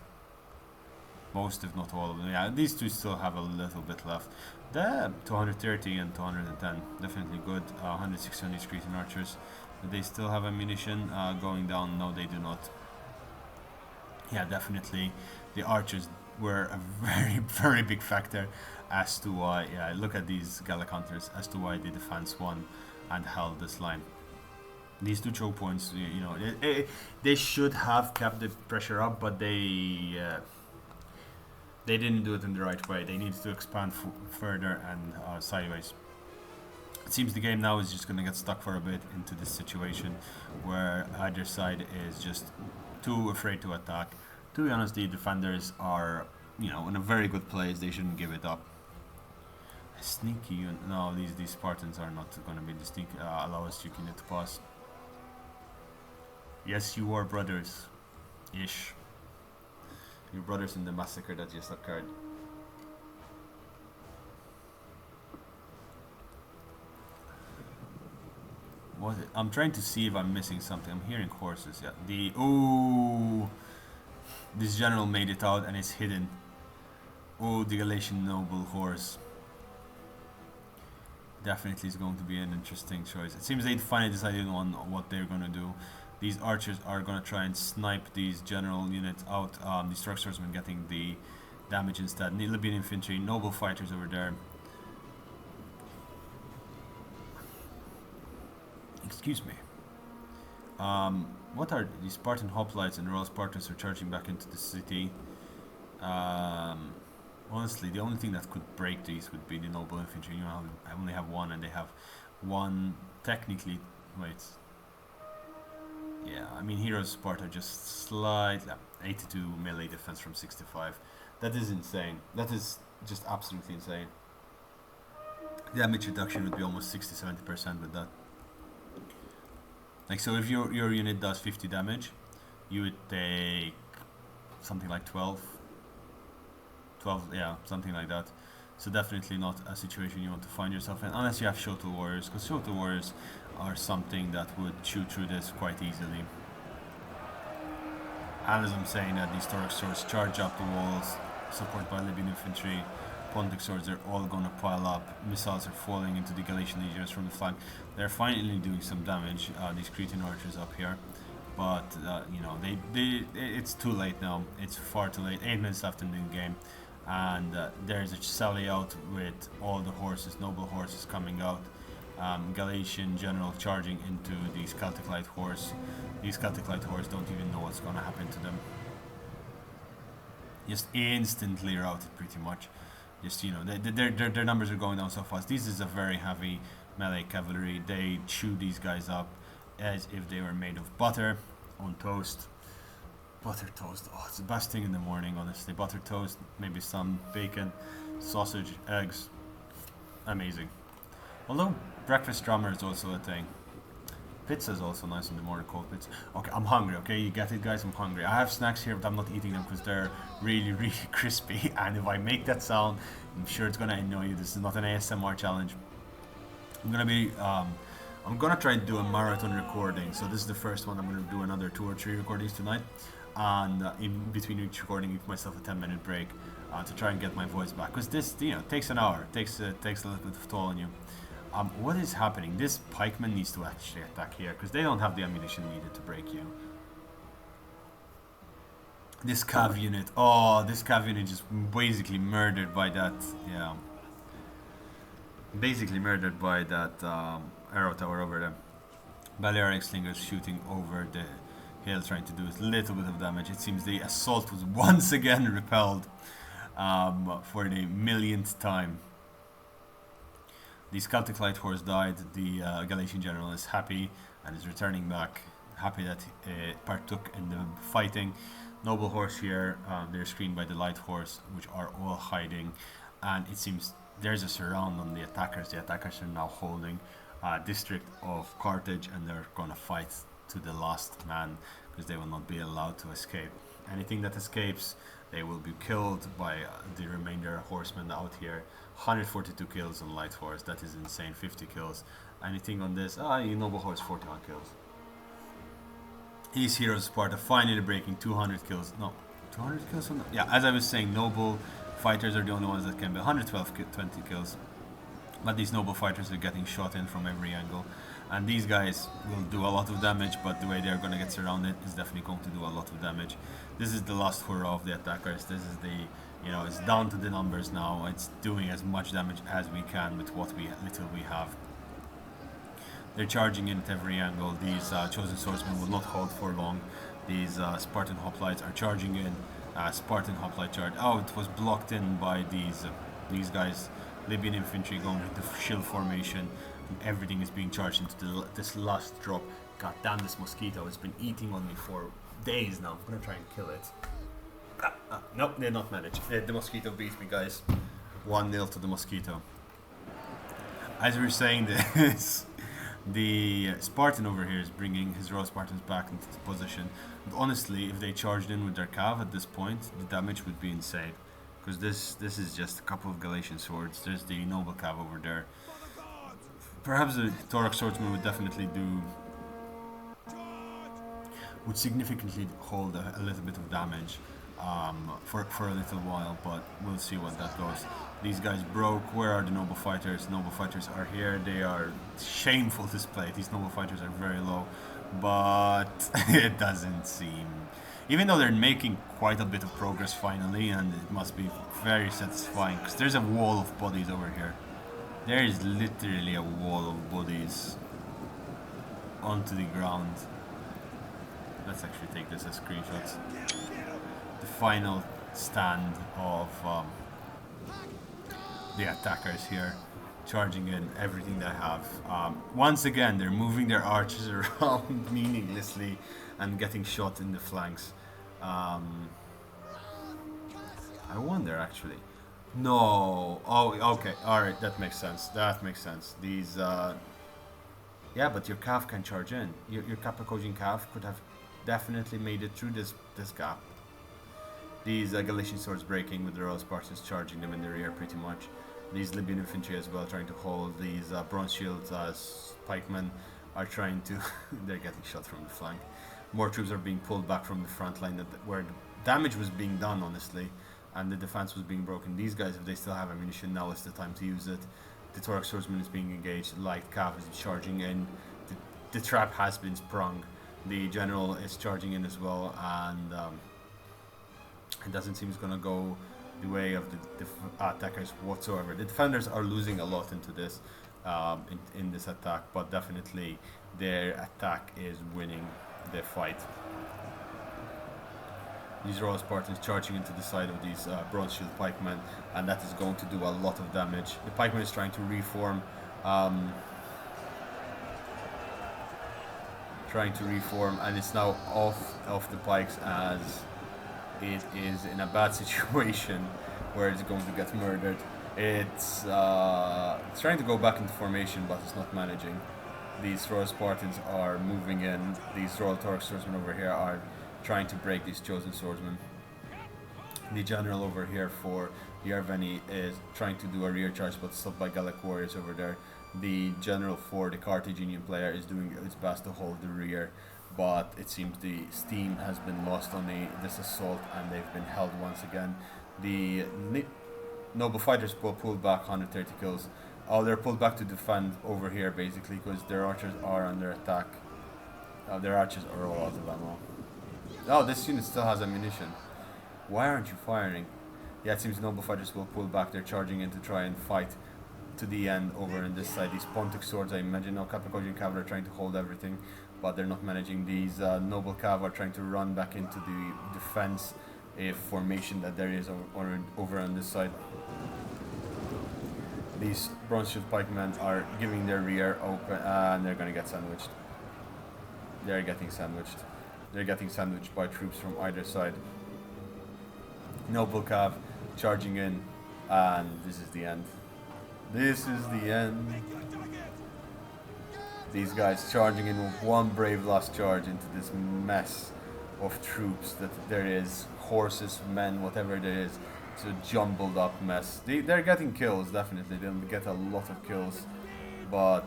Most, if not all of them. Yeah, these two still have a little bit left. The 230 and 210, definitely good. 160 on each Cretan archers. Do they still have ammunition going down? No, they do not. Yeah, definitely the archers were a very, very big factor as to why, yeah, look at these Gallic hunters, as to why the defense won and held this line. These 2 choke points, you know, they should have kept the pressure up, but they didn't do it in the right way. They needed to expand further and sideways. It seems the game now is just going to get stuck for a bit into this situation where either side is just too afraid to attack. To be honest, the defenders are, you know, in a very good place. They shouldn't give it up. Sneaky, no, these Spartans are not going to be the sneaky. Allow us to pass. Yes, you are brothers, ish. Your brothers in the massacre that just occurred. What? I'm trying to see if I'm missing something. I'm hearing horses. Yeah. Ooh. This general made it out and it's hidden. Oh, the Galatian noble horse. Definitely is going to be an interesting choice. It seems they finally decided on what they're going to do. These archers are going to try and snipe these general units out. The struck swordsmen getting the damage instead. Libyan infantry, noble fighters over there. Excuse me. What are these Spartan hoplites and Royal Spartans are charging back into the city? 1, honestly, the only thing that could break these would be the noble infantry. You know, I only have one, and they have one. Technically, wait. Yeah, I mean, Heroes of Sparta just slightly 82 melee defense from 65. That is insane. That is just absolutely insane. Damage reduction would be almost 60-70% with that. Like, so if your unit does 50 damage, you would take something like 12, yeah, something like that. So definitely not a situation you want to find yourself in, unless you have Shoto Warriors, because Shoto Warriors are something that would chew through this quite easily. And as I'm saying that these Torok swords charge up the walls, supported by Libyan infantry, Pontic swords are all going to pile up, missiles are falling into the Galatian legionnaires from the flank. They're finally doing some damage, these Cretan archers up here. But, you know, it's too late now. It's far too late. 8 minutes left in the game. And there's a sally out with all the horses, noble horses coming out. Galatian general charging into these Celtic Light Horse. These Celtic Light Horse don't even know what's going to happen to them. Just instantly routed, pretty much. Just, you know, their numbers are going down so fast. This is a very heavy melee cavalry. They chew these guys up as if they were made of butter on toast. Butter toast, oh, it's the best thing in the morning, honestly. Butter toast, maybe some bacon, sausage, eggs. Amazing. Although breakfast drummer is also a thing. Pizza is also nice in the morning, cold pizza. Okay, I'm hungry, okay? You get it, guys? I'm hungry. I have snacks here, but I'm not eating them because they're really, really crispy. And if I make that sound, I'm sure it's gonna annoy you. This is not an ASMR challenge. I'm gonna try and do a marathon recording. So this is the first one. I'm gonna do another 2 or 3 recordings tonight. And in between each recording, give myself a 10-minute break to try and get my voice back. Because this, you know, takes an hour. Takes a little bit of toll on you. What is happening? This pikeman needs to actually attack here because they don't have the ammunition needed to break you. This cav unit. Oh, this cav unit is basically murdered by that. Yeah. Basically murdered by that arrow tower over there. Balearic slingers shooting over the hill, trying to do a little bit of damage. It seems the assault was once again repelled for the millionth time. The Celtic Light Horse died. The Galatian general is happy and is returning back. Happy that he partook in the fighting. Noble horse here, they're screened by the Light Horse, which are all hiding. And it seems there's a surround on the attackers. The attackers are now holding district of Carthage, and they're going to fight to the last man because they will not be allowed to escape. Anything that escapes, they will be killed by the remainder horsemen out here. 142 kills on Light Horse, that is insane. 50 kills. Anything on this? Noble Horse, 41 kills. These Heroes of Sparta finally breaking 200 kills. No, 200 kills on yeah, as I was saying, noble fighters are the only ones that can be 20 kills. But these noble fighters are getting shot in from every angle. And these guys will do a lot of damage, but the way they're going to get surrounded is definitely going to do a lot of damage. This is the last hurrah of the attackers. This is the, you know, it's down to the numbers now. It's doing as much damage as we can with what little we have. They're charging in at every angle. These chosen swordsmen will not hold for long. These Spartan hoplites are charging in. Spartan hoplite charge. Oh, it was blocked in by these guys. Libyan infantry going into shield formation. Everything is being charged into this last drop. God damn, this mosquito has been eating on me for days now. I'm gonna try and kill it. Nope, they did not manage. The mosquito beat me, guys. 1-0 to the mosquito. As we were saying this, the Spartan over here is bringing his Royal Spartans back into position. But honestly, if they charged in with their cav at this point, the damage would be insane. Because this is just a couple of Galatian swords. There's the noble cav over there. Perhaps the Torok swordsman would definitely would significantly hold a little bit of damage for a little while, but we'll see what that goes. These guys broke. Where are the noble fighters? Noble fighters are here. They are shameful display. These noble fighters are very low, but it doesn't seem, even though they're making quite a bit of progress finally, and it must be very satisfying because there's a wall of bodies over here. There is literally a wall of bodies onto the ground. Let's actually take this as screenshots. The final stand of the attackers here, charging in everything they have. Once again, they're moving their archers around meaninglessly and getting shot in the flanks. I wonder actually. No. Oh, okay. All right. That makes sense. That makes sense. These. Yeah, but your calf can charge in. Your Capacogene calf could have definitely made it through this gap. These Galatian swords breaking with the Royal Spartans charging them in the rear pretty much. These Libyan infantry as well trying to hold. These bronze shields as pikemen are trying to... they're getting shot from the flank. More troops are being pulled back from the front line where damage was being done, honestly, and the defense was being broken. These guys, if they still have ammunition, now is the time to use it. The Torque swordsman is being engaged. Light cav is charging in. The trap has been sprung. The general is charging in as well, and it doesn't seem it's going to go the way of the attackers whatsoever. The defenders are losing a lot into this in this attack, but definitely their attack is winning the fight. These Royal Spartans charging into the side of these bronze shield pikemen, and that is going to do a lot of damage. The pikeman is trying to reform, and it's now off the pikes as it is in a bad situation where it's going to get murdered. It's trying to go back into formation, but it's not managing. These Royal Spartans are moving in. These Royal Torque swordsmen over here are trying to break these chosen swordsmen. The general over here for the Arveni is trying to do a rear charge, but stopped by Gallic warriors over there. The general for the Carthaginian player is doing its best to hold the rear, but it seems the steam has been lost on this assault, and they've been held once again. The noble fighters pulled back 130 kills. Oh, they're pulled back to defend over here basically because their archers are under attack. Their archers are all out of ammo. Oh, this unit still has ammunition. Why aren't you firing? Yeah, it seems noble fighters will pull back. They're charging in to try and fight to the end over on this side. These Pontic swords, I imagine now Capacogene cav are trying to hold everything, but they're not managing. These noble cav are trying to run back into the defense formation that there is over on this side. These bronze shield pikemen are giving their rear open, and they're going to get sandwiched. They're getting sandwiched. They're getting sandwiched by troops from either side. Noble cav charging in, and this is the end. This is the end. These guys charging in with one brave last charge into this mess of troops that there is. Horses, men, whatever there is. It's a jumbled up mess. They're getting kills, definitely. They'll get a lot of kills, but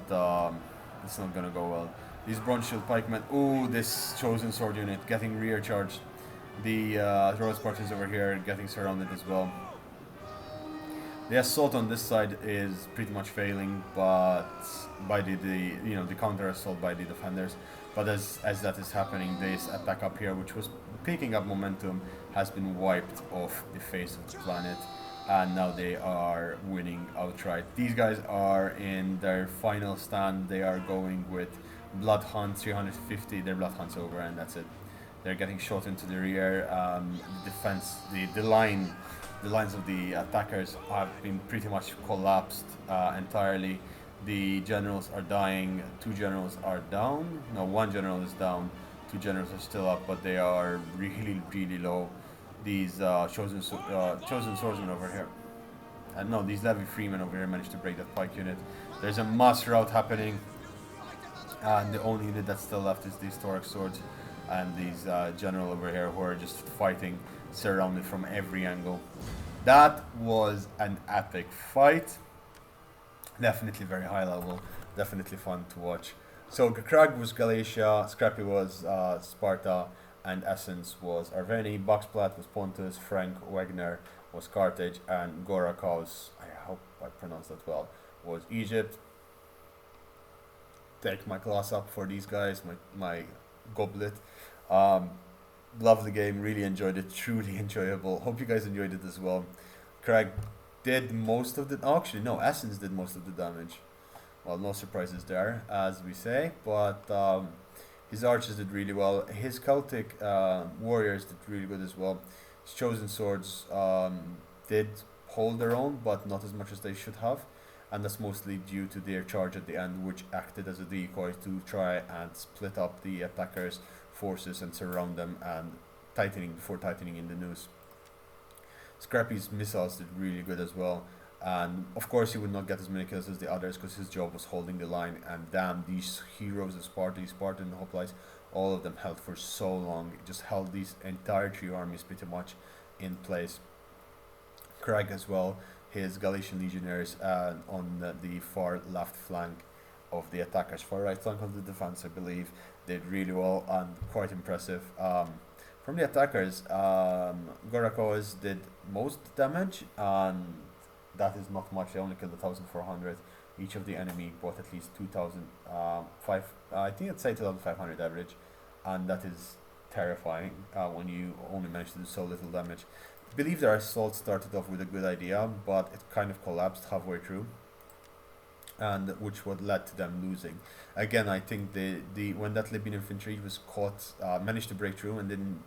it's not gonna go well. These bronze shield pikemen. Ooh, this chosen sword unit getting rear charged. The Royal Spartans over here getting surrounded as well. The assault on this side is pretty much failing, but by the counter assault by the defenders. But as that is happening, this attack up here, which was picking up momentum, has been wiped off the face of the planet, and now they are winning outright. These guys are in their final stand. They are going with Blood Hunt 350. Their Blood Hunt's over, and that's it. They're getting shot into the rear. Defense, the lines of the attackers have been pretty much collapsed entirely. The generals are dying. 2 generals are down. No, 1 general is down. 2 generals are still up, but they are really, really low. These chosen swordsmen over here. No, these Levy Freemen over here managed to break that pike unit. There's a mass rout happening, and the only unit that's still left is these Torque swords and these general over here who are just fighting, surrounded from every angle. That was an epic fight. Definitely very high level. Definitely fun to watch. So Krag was Galatia, Scrappy was Sparta, and Essence was Arveni. Boxplat was Pontus, Frank Wagner was Carthage, and Gorakos, I hope I pronounced that well, was Egypt. Take my class up for these guys, my goblet. Love the game, really enjoyed it, truly enjoyable. Hope you guys enjoyed it as well. Craig did most of the... Oh, actually, no, Essence did most of the damage. Well, no surprises there, as we say, but his archers did really well. His Celtic warriors did really good as well. His chosen swords did hold their own, but not as much as they should have. And that's mostly due to their charge at the end, which acted as a decoy to try and split up the attackers' forces and surround them and tightening in the noose. Scrappy's missiles did really good as well, and of course he would not get as many kills as the others because his job was holding the line. And damn, these heroes of Sparta, Spartan hoplites, all of them held for so long. It just held these entire 3 armies pretty much in place. Craig as well, his Galatian legionaries on the far left flank of the attackers, far right flank of the defense, I believe, did really well and quite impressive. From the attackers, Gorakoas did most damage, and that is not much. They only killed 1,400. Each of the enemy bought at least 2,000, I think I'd say 2,500 average, and that is terrifying when you only manage to do so little damage. I believe their assault started off with a good idea, but it kind of collapsed halfway through, and which would led to them losing. Again, I think the when that Libyan infantry was caught, managed to break through and didn't,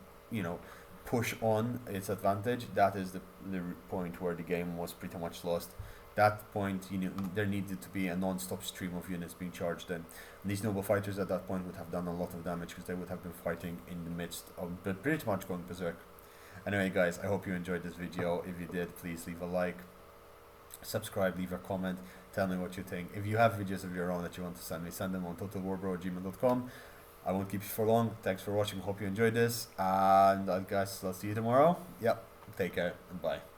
push on its advantage, that is the point where the game was pretty much lost. That point, there needed to be a non-stop stream of units being charged in. And these noble fighters at that point would have done a lot of damage because they would have been fighting in the midst of pretty much going berserk. Anyway, guys, I hope you enjoyed this video. If you did, please leave a like, subscribe, leave a comment, tell me what you think. If you have videos of your own that you want to send me, send them on totalwarbro@gmail.com. I won't keep you for long. Thanks for watching. Hope you enjoyed this, and I guess I'll see you tomorrow. Yep, take care and bye.